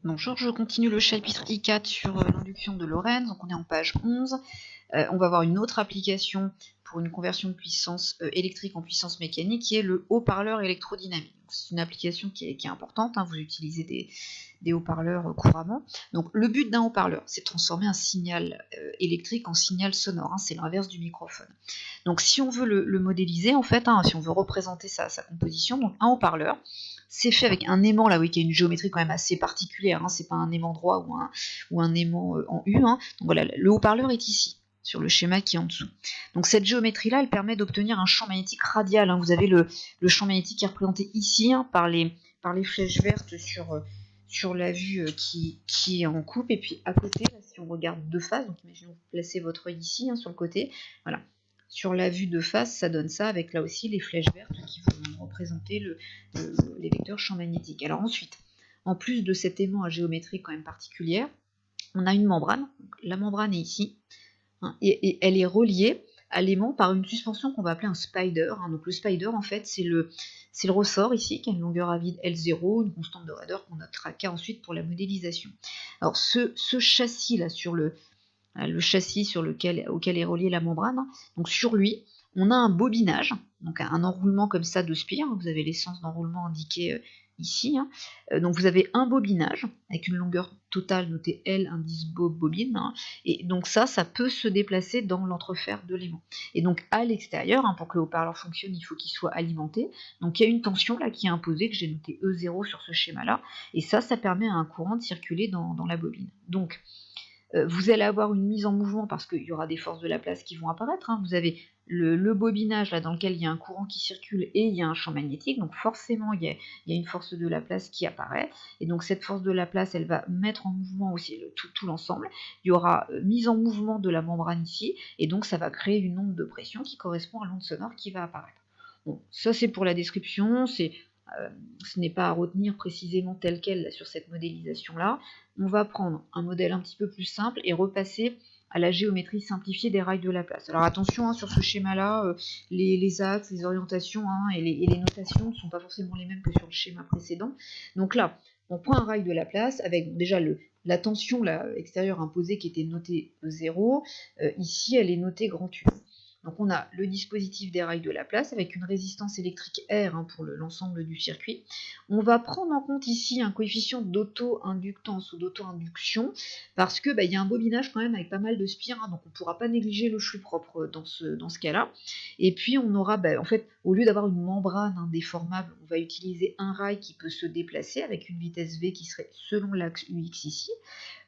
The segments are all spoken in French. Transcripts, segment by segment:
Bonjour, je continue le chapitre I4 sur l'induction de Lorentz, donc on est en page 11. On va voir une autre application pour une conversion de puissance électrique en puissance mécanique qui est le haut-parleur électrodynamique. C'est une application qui est importante, hein, vous utilisez des haut-parleurs couramment. Donc le but d'un haut-parleur, c'est de transformer un signal électrique en signal sonore, hein, c'est l'inverse du microphone. Donc si on veut le modéliser, en fait, hein, si on veut représenter sa composition, donc un haut-parleur, c'est fait avec un aimant là, oui, qui a une géométrie quand même assez particulière, hein, c'est pas un aimant droit ou un aimant en U. Hein. Donc voilà, le haut-parleur est ici, sur le schéma qui est en dessous. Donc cette géométrie-là, elle permet d'obtenir un champ magnétique radial. Hein. Vous avez le champ magnétique qui est représenté ici, hein, par les flèches vertes sur la vue qui est en coupe, et puis à côté, là, si on regarde de face, donc imaginons que vous placez votre œil ici, hein, sur le côté, voilà. Sur la vue de face, ça donne ça, avec là aussi les flèches vertes qui vont représenter les vecteurs champ magnétique. Alors ensuite, en plus de cet aimant à géométrie quand même particulière, on a une membrane. Donc, la membrane est ici, hein, et elle est reliée à l'aimant par une suspension qu'on va appeler un spider. Hein. Donc le spider, en fait, c'est le ressort ici, qui a une longueur à vide L0, une constante de raideur qu'on notera K ensuite pour la modélisation. Alors ce châssis là sur le châssis auquel est reliée la membrane, hein, donc sur lui, on a un bobinage, donc un enroulement comme ça de spire. Vous avez l'essence d'enroulement indiquée ici. Hein. Donc vous avez un bobinage avec une longueur totale notée L, indice bobine, hein, et donc ça peut se déplacer dans l'entrefer de l'aimant. Et donc à l'extérieur, hein, pour que le haut-parleur fonctionne, il faut qu'il soit alimenté. Donc il y a une tension là qui est imposée, que j'ai notée E0 sur ce schéma-là, et ça permet à un courant de circuler dans la bobine. Donc vous allez avoir une mise en mouvement parce qu'il y aura des forces de Laplace qui vont apparaître. Hein. Vous avez le bobinage là, dans lequel il y a un courant qui circule et il y a un champ magnétique, donc forcément il y a une force de Laplace qui apparaît, et donc cette force de Laplace, elle va mettre en mouvement aussi tout l'ensemble. Il y aura mise en mouvement de la membrane ici, et donc ça va créer une onde de pression qui correspond à l'onde sonore qui va apparaître. Bon, ça c'est pour la description, ce n'est pas à retenir précisément tel quel là, sur cette modélisation-là. On va prendre un modèle un petit peu plus simple et repasser à la géométrie simplifiée des rails de Laplace. Alors attention, hein, sur ce schéma-là, les axes, les orientations, hein, et les notations ne sont pas forcément les mêmes que sur le schéma précédent. Donc là, on prend un rail de Laplace avec déjà la tension là, extérieure imposée qui était notée 0. Ici, elle est notée grand U. Donc on a le dispositif des rails de Laplace avec une résistance électrique R, hein, pour l'ensemble du circuit. On va prendre en compte ici un coefficient d'auto-inductance ou d'auto-induction parce que y a un bobinage quand même avec pas mal de spires, hein, donc on ne pourra pas négliger le flux propre dans ce cas-là. Et puis on aura, en fait, au lieu d'avoir une membrane, hein, déformable, on va utiliser un rail qui peut se déplacer avec une vitesse V qui serait selon l'axe UX ici.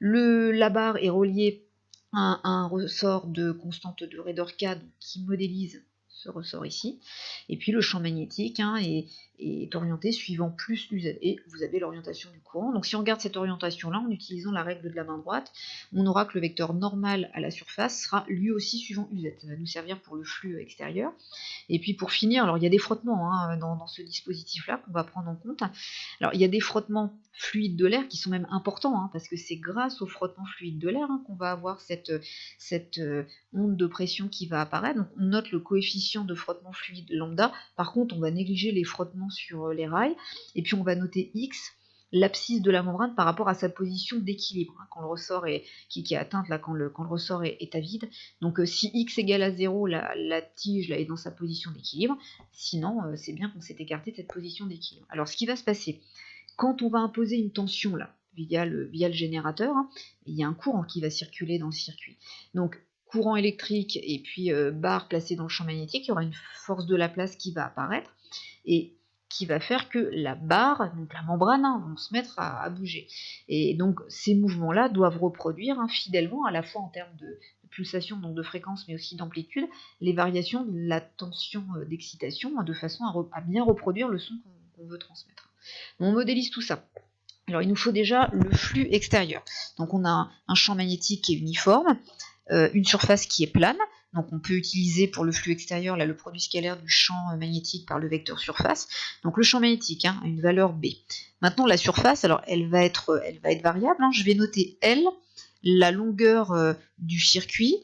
La barre est reliée un ressort de constante de raideur K qui modélise ce ressort ici, et puis le champ magnétique, hein, est orienté suivant plus UZ, et vous avez l'orientation du courant. Donc si on regarde cette orientation-là, en utilisant la règle de la main droite, on aura que le vecteur normal à la surface sera lui aussi suivant UZ. Ça va nous servir pour le flux extérieur. Et puis pour finir, alors il y a des frottements, hein, dans ce dispositif-là qu'on va prendre en compte. Alors il y a des frottements fluides de l'air qui sont même importants, hein, parce que c'est grâce aux frottements fluides de l'air, hein, qu'on va avoir cette onde de pression qui va apparaître. Donc on note le coefficient de frottement fluide lambda. Par contre, on va négliger les frottements sur les rails, et puis on va noter X, l'abscisse de la membrane par rapport à sa position d'équilibre, hein, quand le ressort qui est atteinte là, quand le ressort est à vide. Donc si X égale à 0, la tige là, est dans sa position d'équilibre. Sinon, c'est bien qu'on s'est écarté de cette position d'équilibre. Alors ce qui va se passer, quand on va imposer une tension là, via le générateur, hein, il y a un courant qui va circuler dans le circuit. Donc courant électrique et puis barre placée dans le champ magnétique, il y aura une force de Laplace qui va apparaître et qui va faire que la barre, donc la membrane, hein, vont se mettre à bouger. Et donc ces mouvements-là doivent reproduire, hein, fidèlement, à la fois en termes de pulsation, donc de fréquence, mais aussi d'amplitude, les variations de la tension d'excitation, hein, de façon à bien reproduire le son qu'on veut transmettre. On modélise tout ça. Alors il nous faut déjà le flux extérieur. Donc on a un champ magnétique qui est uniforme, une surface qui est plane. Donc on peut utiliser pour le flux extérieur là, le produit scalaire du champ magnétique par le vecteur surface. Donc le champ magnétique, hein, a une valeur B. Maintenant la surface, alors elle va être variable, hein. Je vais noter L, la longueur du circuit,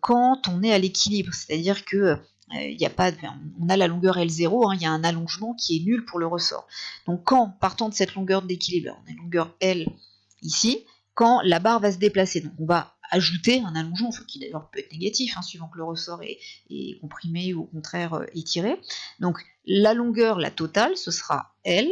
quand on est à l'équilibre. C'est-à-dire que y a pas, on a la longueur L0, il y a un allongement qui est nul pour le ressort. Donc quand, partant de cette longueur d'équilibre, on a une longueur L ici, quand la barre va se déplacer, donc on va ajouter un allongement, qui d'ailleurs peut être négatif, suivant que le ressort est comprimé ou au contraire étiré. Donc la longueur, la totale, ce sera L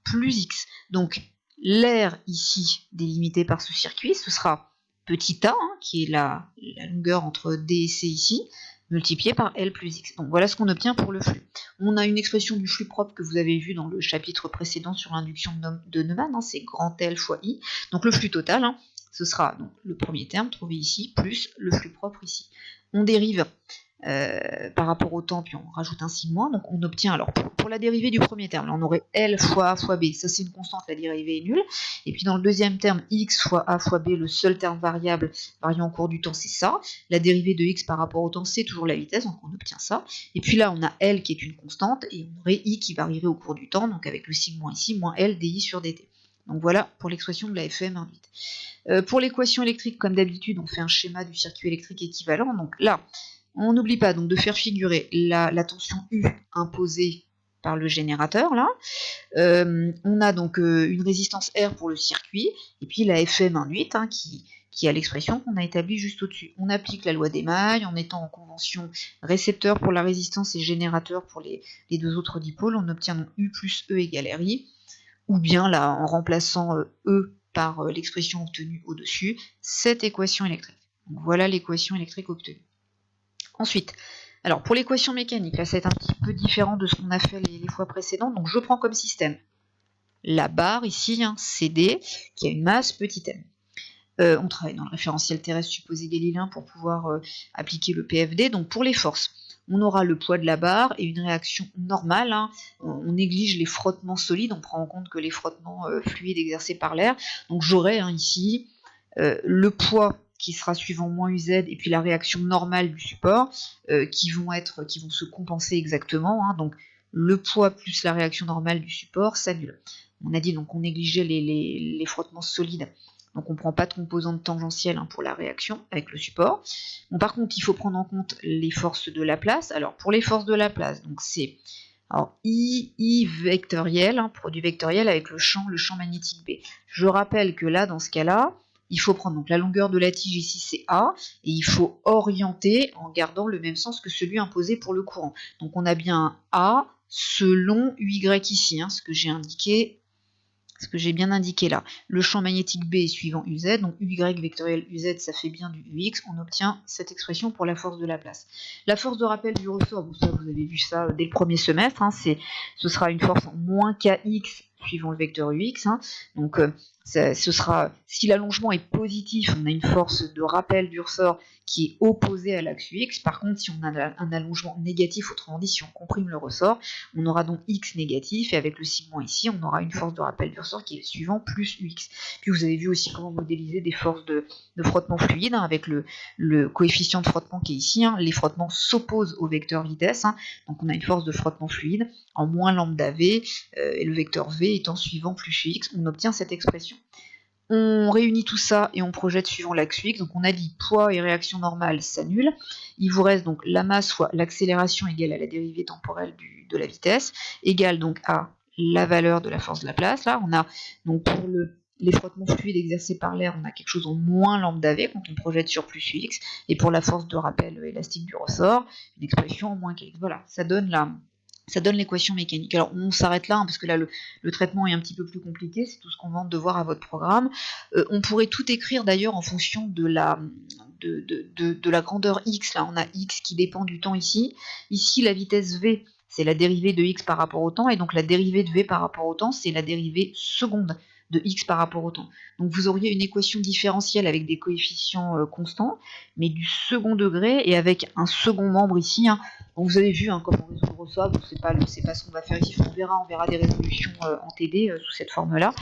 plus X. Donc l'air ici délimité par ce circuit, ce sera petit a, qui est la longueur entre D et C ici, multiplié par L plus X. Donc voilà ce qu'on obtient pour le flux. On a une expression du flux propre que vous avez vu dans le chapitre précédent sur l'induction de Neumann, c'est grand L fois I. Donc le flux total, ce sera donc le premier terme trouvé ici, plus le flux propre ici. On dérive par rapport au temps, puis on rajoute un signe moins, donc on obtient, alors pour la dérivée du premier terme, là on aurait L fois A fois B, ça c'est une constante, la dérivée est nulle, et puis dans le deuxième terme, X fois A fois B, le seul terme variable variant au cours du temps, c'est ça, la dérivée de X par rapport au temps, c'est toujours la vitesse, donc on obtient ça, et puis là on a L qui est une constante, et on aurait I qui varierait au cours du temps, donc avec le signe moins ici, moins L dI sur dt. Donc voilà pour l'expression de la FM induite. Pour l'équation électrique, comme d'habitude, on fait un schéma du circuit électrique équivalent, donc là, on n'oublie pas donc de faire figurer la tension U imposée par le générateur là. On a donc une résistance R pour le circuit, et puis la FM induite qui a l'expression qu'on a établie juste au-dessus. On applique la loi des mailles en étant en convention récepteur pour la résistance et générateur pour les deux autres dipôles. On obtient donc U plus E égale RI, ou bien là en remplaçant E par l'expression obtenue au-dessus, cette équation électrique. Donc voilà l'équation électrique obtenue. Ensuite, alors pour l'équation mécanique, là ça va être un petit peu différent de ce qu'on a fait les fois précédentes, donc je prends comme système la barre ici, CD, qui a une masse petit m. On travaille dans le référentiel terrestre supposé galiléen pour pouvoir appliquer le PFD, donc pour les forces, on aura le poids de la barre et une réaction normale, on néglige les frottements solides, on prend en compte que les frottements fluides exercés par l'air, donc j'aurai ici le poids qui sera suivant moins UZ, et puis la réaction normale du support, qui vont se compenser exactement, donc le poids plus la réaction normale du support s'annule. On a dit donc on négligeait les frottements solides, donc on ne prend pas de composante tangentielle pour la réaction avec le support. Bon, par contre, il faut prendre en compte les forces de Laplace. Alors pour les forces de Laplace, donc c'est I vectoriel, produit vectoriel avec le champ magnétique B. Je rappelle que là, dans ce cas-là, il faut prendre donc la longueur de la tige ici, c'est A, et il faut orienter en gardant le même sens que celui imposé pour le courant. Donc on a bien A selon UY ici, ce que j'ai bien indiqué là. Le champ magnétique B est suivant UZ, donc UY vectoriel UZ, ça fait bien du UX, on obtient cette expression pour la force de Laplace. La force de rappel du ressort, ça, vous avez vu ça dès le premier semestre, ce sera une force en moins KX suivant le vecteur UX, donc ce sera, si l'allongement est positif, on a une force de rappel du ressort qui est opposée à l'axe UX. Par contre, si on a un allongement négatif, autrement dit, si on comprime le ressort, on aura donc X négatif, et avec le sigma ici, on aura une force de rappel du ressort qui est suivant plus UX. Puis vous avez vu aussi comment modéliser des forces de frottement fluide, avec le coefficient de frottement qui est ici. Les frottements s'opposent au vecteur vitesse, donc on a une force de frottement fluide en moins lambda V, et le vecteur V étant suivant plus UX, on obtient cette expression. On réunit tout ça et on projette suivant l'axe UX, donc on a dit poids et réaction normale s'annulent, il vous reste donc la masse fois l'accélération égale à la dérivée temporelle de la vitesse, égale donc à la valeur de la force de Laplace. Là on a donc pour les frottements fluides exercés par l'air, on a quelque chose en moins lambda V quand on projette sur plus UX, et pour la force de rappel élastique du ressort, une expression en moins KX. Voilà, ça donne l'équation mécanique. Alors on s'arrête là, parce que là le traitement est un petit peu plus compliqué, c'est tout ce qu'on demande de voir à votre programme. On pourrait tout écrire d'ailleurs en fonction de la grandeur x. Là on a x qui dépend du temps ici. Ici la vitesse v, c'est la dérivée de x par rapport au temps, et donc la dérivée de v par rapport au temps, c'est la dérivée seconde de x par rapport au temps. Donc vous auriez une équation différentielle avec des coefficients constants, mais du second degré, et avec un second membre ici. Donc vous avez vu comment résoudre ça, donc c'est pas ce qu'on va faire ici, on verra des résolutions en TD sous cette forme-là,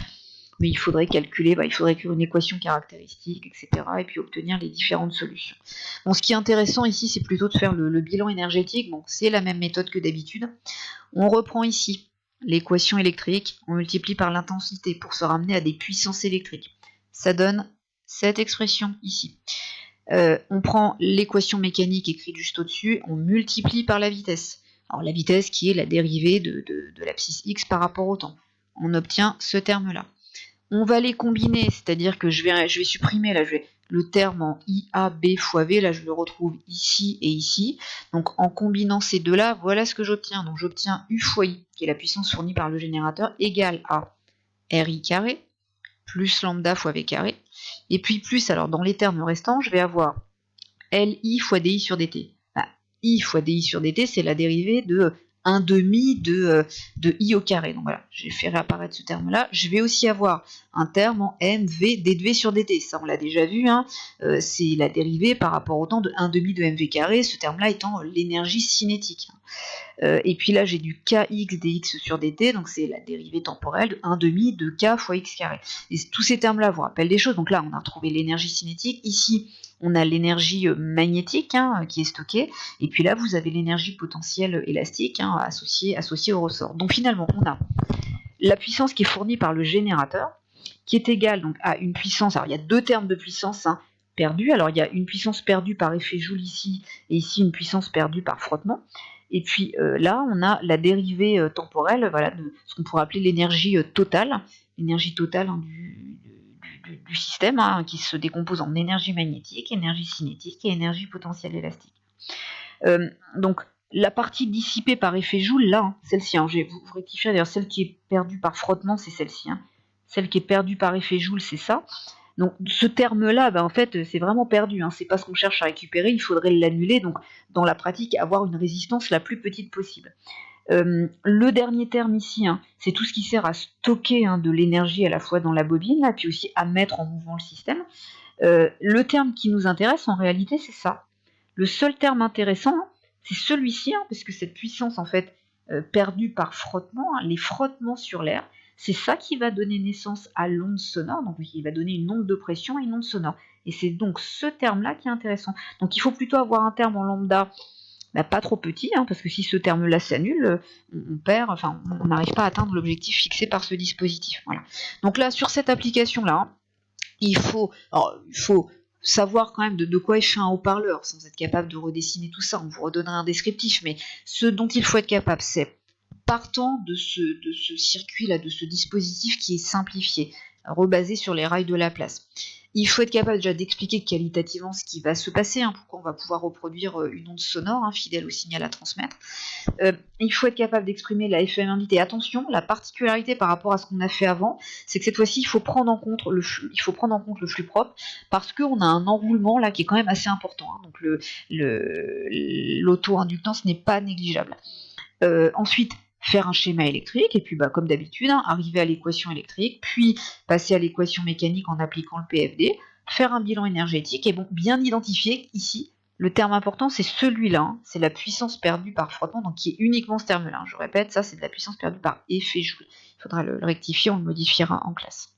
mais il faudrait calculer, il faudrait écrire une équation caractéristique, etc., et puis obtenir les différentes solutions. Bon, ce qui est intéressant ici, c'est plutôt de faire le bilan énergétique. Bon, c'est la même méthode que d'habitude. On reprend ici l'équation électrique, on multiplie par l'intensité pour se ramener à des puissances électriques. Ça donne cette expression ici. On prend l'équation mécanique écrite juste au-dessus, on multiplie par la vitesse. Alors la vitesse qui est la dérivée de l'abscisse x par rapport au temps. On obtient ce terme-là. On va les combiner, c'est-à-dire que je vais supprimer là, le terme en IAB fois V, là je le retrouve ici et ici. Donc en combinant ces deux-là, voilà ce que j'obtiens. Donc j'obtiens U fois I, qui est la puissance fournie par le générateur, égale à RI carré, plus lambda fois V carré. Et puis plus, alors dans les termes restants, je vais avoir LI fois DI sur DT. Bah, I fois DI sur DT, c'est la dérivée de 1 demi de I au carré. Donc voilà, j'ai fait réapparaître ce terme-là. Je vais aussi avoir un terme en MV dV sur DT. Ça, on l'a déjà vu, hein. C'est la dérivée par rapport au temps de 1 demi de MV carré, ce terme-là étant l'énergie cinétique. Et puis là, j'ai du kx dx sur dt, donc c'est la dérivée temporelle de 1 demi de k fois x carré. Et tous ces termes-là vous rappellent des choses. Donc là, on a retrouvé l'énergie cinétique. Ici, on a l'énergie magnétique, hein, qui est stockée. Et puis là, vous avez l'énergie potentielle élastique, hein, associée au ressort. Donc finalement, on a la puissance qui est fournie par le générateur, qui est égale donc à une puissance. Alors il y a deux termes de puissance, hein, perdue. Alors il y a une puissance perdue par effet Joule ici, et ici une puissance perdue par frottement. Et puis là, on a la dérivée temporelle, voilà, de ce qu'on pourrait appeler l'énergie totale, hein, du système, hein, qui se décompose en énergie magnétique, énergie cinétique et énergie potentielle élastique. Donc la partie dissipée par effet Joule, là, hein, celle-ci, hein, je vais vous rectifier, d'ailleurs celle qui est perdue par frottement, c'est celle-ci. Hein. Celle qui est perdue par effet Joule, c'est ça. Donc ce terme-là, en fait, c'est vraiment perdu. Hein. C'est pas ce qu'on cherche à récupérer, il faudrait l'annuler. Donc dans la pratique, avoir une résistance la plus petite possible. Le dernier terme ici, hein, c'est tout ce qui sert à stocker, hein, de l'énergie à la fois dans la bobine, là, puis aussi à mettre en mouvement le système. Le terme qui nous intéresse, en réalité, c'est ça. Le seul terme intéressant, hein, c'est celui-ci, hein, parce que cette puissance, en fait, perdue par frottement, hein, les frottements sur l'air, c'est ça qui va donner naissance à l'onde sonore, donc il va donner une onde de pression et une onde sonore. Et c'est donc ce terme-là qui est intéressant. Donc il faut plutôt avoir un terme en lambda, pas trop petit, hein, parce que si ce terme-là s'annule, on perd, enfin on n'arrive pas à atteindre l'objectif fixé par ce dispositif. Voilà. Donc là, sur cette application-là, hein, il faut savoir quand même de quoi est fait un haut-parleur, sans être capable de redessiner tout ça. On vous redonnera un descriptif, mais ce dont il faut être capable, c'est partant de ce circuit-là, de ce dispositif qui est simplifié, rebasé sur les rails de Laplace. Il faut être capable déjà d'expliquer qualitativement ce qui va se passer, hein, pourquoi on va pouvoir reproduire une onde sonore, hein, fidèle au signal à transmettre. Il faut être capable d'exprimer la FM-invitée. Attention, la particularité par rapport à ce qu'on a fait avant, c'est que cette fois-ci, il faut prendre en compte le flux propre, parce qu'on a un enroulement là qui est quand même assez important. Hein, donc l'auto-inductance n'est pas négligeable. Ensuite, faire un schéma électrique, et puis comme d'habitude, hein, arriver à l'équation électrique, puis passer à l'équation mécanique en appliquant le PFD, faire un bilan énergétique, et bien identifier ici, le terme important c'est celui-là, hein, c'est la puissance perdue par frottement, donc qui est uniquement ce terme-là. Je répète, ça c'est de la puissance perdue par effet Joule. Il faudra le rectifier, on le modifiera en classe.